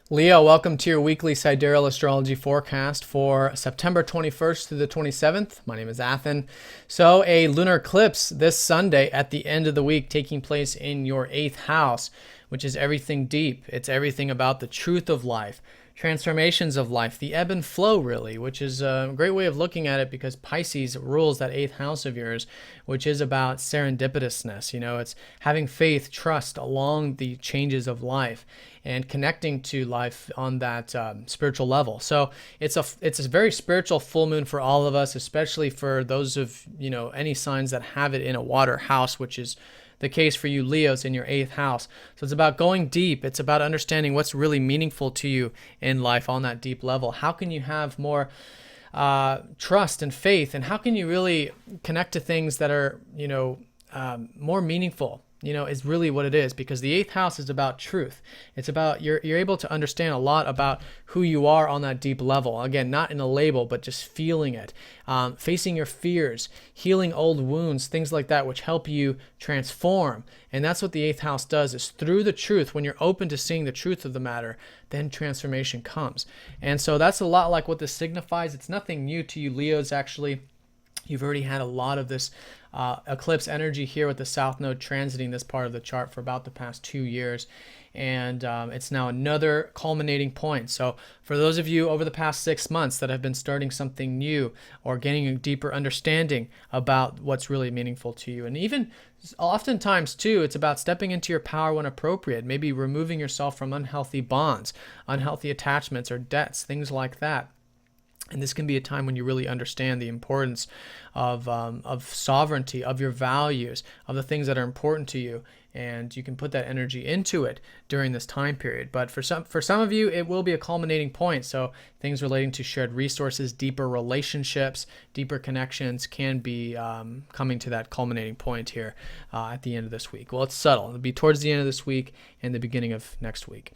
Leo, welcome to your weekly Sidereal Astrology forecast for September 21st through the 27th. My name is Athen. So, a lunar eclipse this Sunday at the end of the week taking place in your 8th house, which is everything deep. It's everything about the truth of life, transformations of life, the ebb and flow, really, which is a great way of looking at it because Pisces rules that 8th house of yours, which is about serendipitousness. It's having faith, trust along the changes of life and connecting to life on that spiritual level. So it's a very spiritual full moon for all of us, especially for those of any signs that have it in a water house, which is the case for you Leos in your 8th house. So it's about going deep. It's about understanding what's really meaningful to you in life on that deep level. How can you have more trust and faith, and how can you really connect to things that are more meaningful? Is really what it is, because the 8th house is about truth. It's about you're able to understand a lot about who you are on that deep level. Again, not in a label, but just feeling it, facing your fears, healing old wounds, things like that, which help you transform. And that's what the 8th house does, is through the truth. When you're open to seeing the truth of the matter, then transformation comes. And so that's a lot like what this signifies. It's nothing new to you Leos, actually. You've already had a lot of this eclipse energy here with the South Node transiting this part of the chart for about the past 2 years. And it's now another culminating point. So for those of you over the past 6 months that have been starting something new or gaining a deeper understanding about what's really meaningful to you, and even oftentimes too, it's about stepping into your power when appropriate, maybe removing yourself from unhealthy bonds, unhealthy attachments or debts, things like that. And this can be a time when you really understand the importance of sovereignty, of your values, of the things that are important to you, and you can put that energy into it during this time period. But for some of you, it will be a culminating point. So things relating to shared resources, deeper relationships, deeper connections can be coming to that culminating point here at the end of this week. Well, it's subtle. It'll be towards the end of this week and the beginning of next week.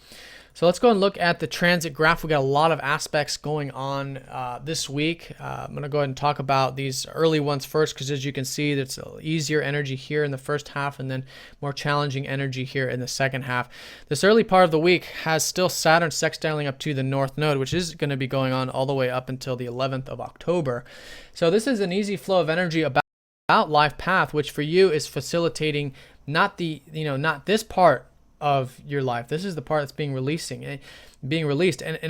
So let's go and look at the transit graph. We got a lot of aspects going on this week. I'm going to go ahead and talk about these early ones first, because as you can see, there's easier energy here in the first half and then more challenging energy here in the second half. This early part of the week has still Saturn sextiling up to the North Node, which is going to be going on all the way up until the 11th of October. So this is an easy flow of energy about life path, which for you is facilitating not this part of your life. This is the part that's being released. And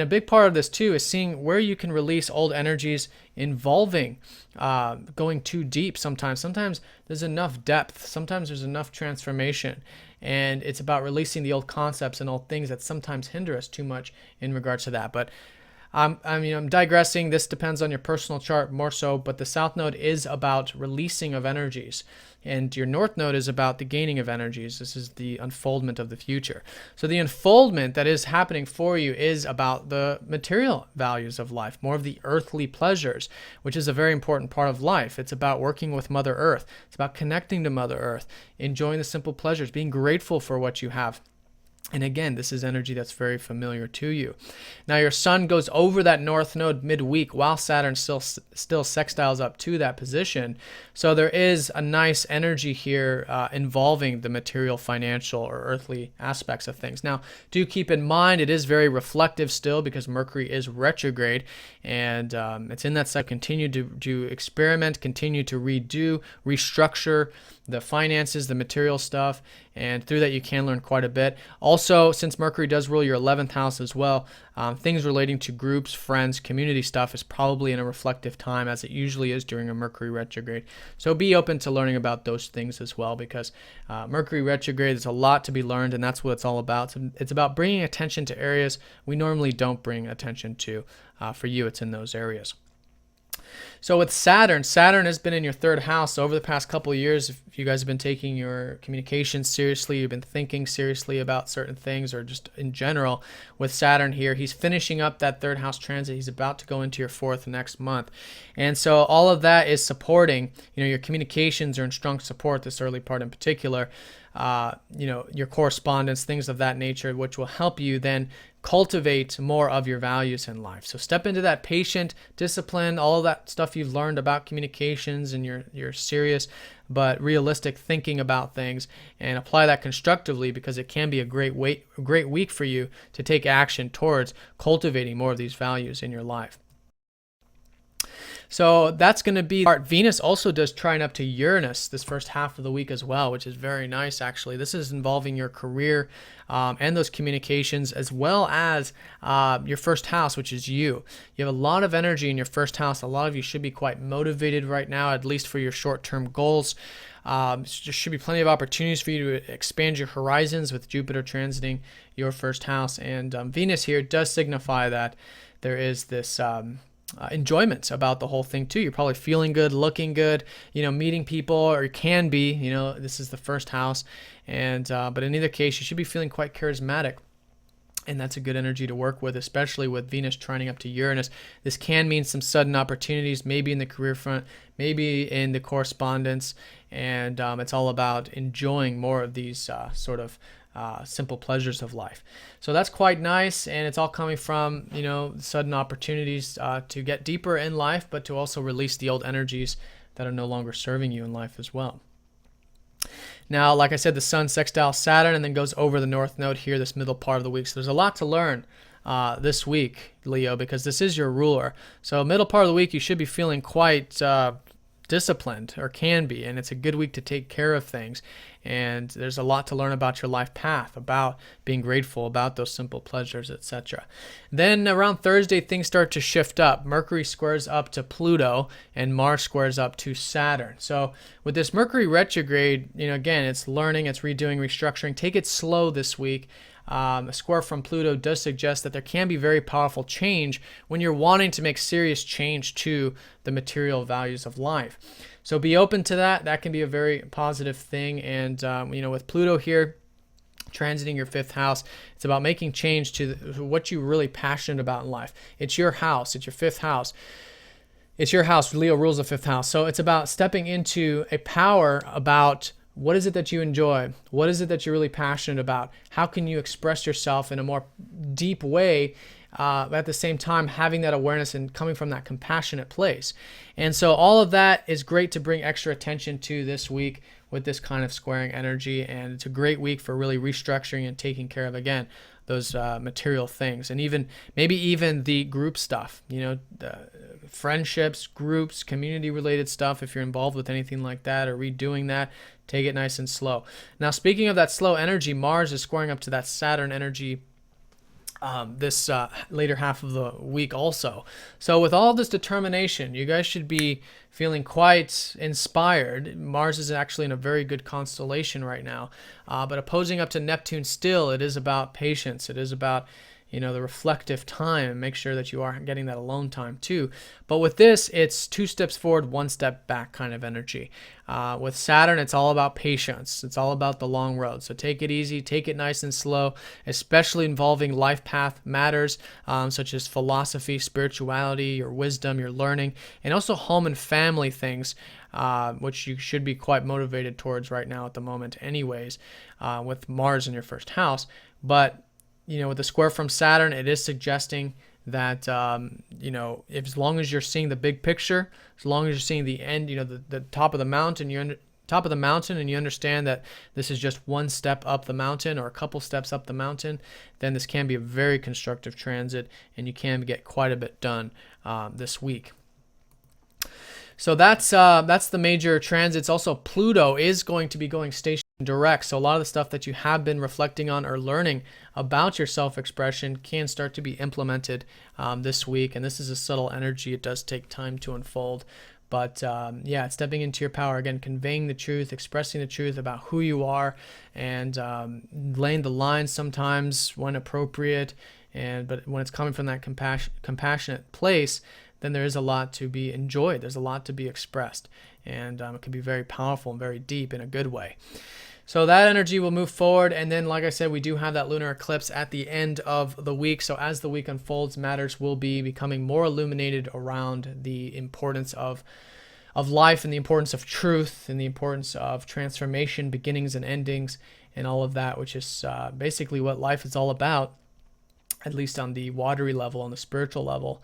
a big part of this too is seeing where you can release old energies involving going too deep sometimes. Sometimes there's enough depth. Sometimes there's enough transformation. And it's about releasing the old concepts and old things that sometimes hinder us too much in regards to that. But I'm digressing. This depends on your personal chart more so, but the South Node is about releasing of energies, and your North Node is about the gaining of energies. This is the unfoldment of the future. So the unfoldment that is happening for you is about the material values of life, more of the earthly pleasures, which is a very important part of life. It's about working with Mother Earth. It's about connecting to Mother Earth, enjoying the simple pleasures, being grateful for what you have. And again, this is energy that's very familiar to you. Now, your sun goes over that North Node midweek while Saturn still sextiles up to that position. So there is a nice energy here involving the material, financial, or earthly aspects of things. Now, do keep in mind it is very reflective still, because Mercury is retrograde, and it's in that cycle. Continue to experiment, continue to redo, restructure the finances, the material stuff, and through that you can learn quite a bit. Also, since Mercury does rule your 11th house as well, things relating to groups, friends, community stuff is probably in a reflective time, as it usually is during a Mercury retrograde. So be open to learning about those things as well, because Mercury retrograde, there's a lot to be learned, and that's what it's all about. So it's about bringing attention to areas we normally don't bring attention to. For you, it's in those areas. So with Saturn has been in your 3rd house. So over the past couple of years, if you guys have been taking your communications seriously, you've been thinking seriously about certain things, or just in general, with Saturn here, he's finishing up that 3rd house transit. He's about to go into your 4th next month. And so all of that is supporting, your communications are in strong support, this early part in particular. Your correspondence, things of that nature, which will help you then cultivate more of your values in life. So step into that patient, discipline, all of that stuff stuff you've learned about communications and your serious but realistic thinking about things, and apply that constructively, because it can be a great week for you to take action towards cultivating more of these values in your life. So that's going to be part. Venus also does trine up to Uranus this first half of the week as well, which is very nice, actually. This is involving your career and those communications, as well as your first house, which is you. You have a lot of energy in your first house. A lot of you should be quite motivated right now, at least for your short-term goals. There should be plenty of opportunities for you to expand your horizons with Jupiter transiting your first house. And Venus here does signify that there is this enjoyment about the whole thing too. You're probably feeling good, looking good, meeting people, or you can be, this is the first house. And but in either case, you should be feeling quite charismatic. And that's a good energy to work with, especially with Venus trining up to Uranus. This can mean some sudden opportunities, maybe in the career front, maybe in the correspondence. And it's all about enjoying more of these sort of simple pleasures of life. So that's quite nice, and it's all coming from sudden opportunities to get deeper in life, but to also release the old energies that are no longer serving you in life as well. Now, like I said, the Sun sextiles Saturn and then goes over the North Node here this middle part of the week. So there's a lot to learn this week, Leo, because this is your ruler. So middle part of the week, you should be feeling quite disciplined, or can be, and it's a good week to take care of things. And there's a lot to learn about your life path, about being grateful, about those simple pleasures, etc. Then around Thursday, things start to shift up. Mercury squares up to Pluto, and Mars squares up to Saturn. So with this Mercury retrograde, again, it's learning, it's redoing, restructuring. Take it slow this week. A square from Pluto does suggest that there can be very powerful change when you're wanting to make serious change to the material values of life. So be open to that. That can be a very positive thing. And, with Pluto here transiting your fifth house, it's about making change to what you're really passionate about in life. It's your house. It's your fifth house. It's your house. Leo rules the fifth house. So it's about stepping into a power about what is it that you enjoy? What is it that you're really passionate about? How can you express yourself in a more deep way, at the same time having that awareness and coming from that compassionate place? And so all of that is great to bring extra attention to this week with this kind of squaring energy. And it's a great week for really restructuring and taking care of, again, those material things, and maybe even the group stuff, the friendships, groups, community related stuff. If you're involved with anything like that or redoing that, take it nice and slow. Now, speaking of that slow energy, Mars is squaring up to that Saturn energy this later half of the week also. So with all this determination, you guys should be feeling quite inspired. Mars is actually in a very good constellation right now, but opposing up to Neptune still, it is about patience. It is about the reflective time. Make sure that you are getting that alone time too. But with this, it's 2 steps forward, 1 step back kind of energy. With Saturn, it's all about patience. It's all about the long road. So take it easy, take it nice and slow, especially involving life path matters, such as philosophy, spirituality, your wisdom, your learning, and also home and family things, which you should be quite motivated towards right now at the moment anyways, with Mars in your first house. But with the square from Saturn, it is suggesting that, if, as long as you're seeing the big picture, as long as you're seeing the end, the top of the mountain, and you understand that this is just 1 step up the mountain or a couple steps up the mountain, then this can be a very constructive transit, and you can get quite a bit done this week. So that's the major transits. Also, Pluto is going to be going station direct. So a lot of the stuff that you have been reflecting on or learning about your self-expression can start to be implemented this week. And this is a subtle energy. It does take time to unfold. But it's stepping into your power, again, conveying the truth, expressing the truth about who you are, and laying the lines sometimes when appropriate. But when it's coming from that compassionate place, then there is a lot to be enjoyed. There's a lot to be expressed. And it can be very powerful and very deep in a good way. So that energy will move forward. And then, like I said, we do have that lunar eclipse at the end of the week. So as the week unfolds, matters will be becoming more illuminated around the importance of life, and the importance of truth, and the importance of transformation, beginnings and endings, and all of that, which is basically what life is all about, at least on the watery level, on the spiritual level.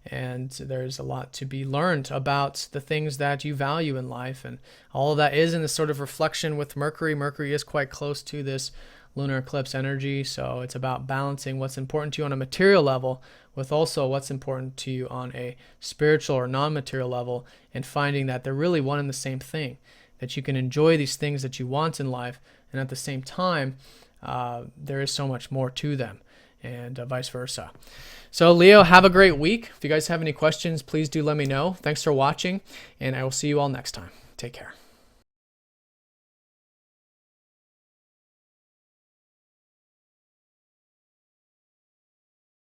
And there's a lot to be learned about the things that you value in life. And all of that is in this sort of reflection with Mercury. Mercury is quite close to this lunar eclipse energy. So it's about balancing what's important to you on a material level with also what's important to you on a spiritual or non-material level, and finding that they're really one and the same thing, that you can enjoy these things that you want in life, and at the same time, there is so much more to them, and vice versa. So Leo, have a great week. If you guys have any questions, please do let me know. Thanks for watching, and I will see you all next time. Take care.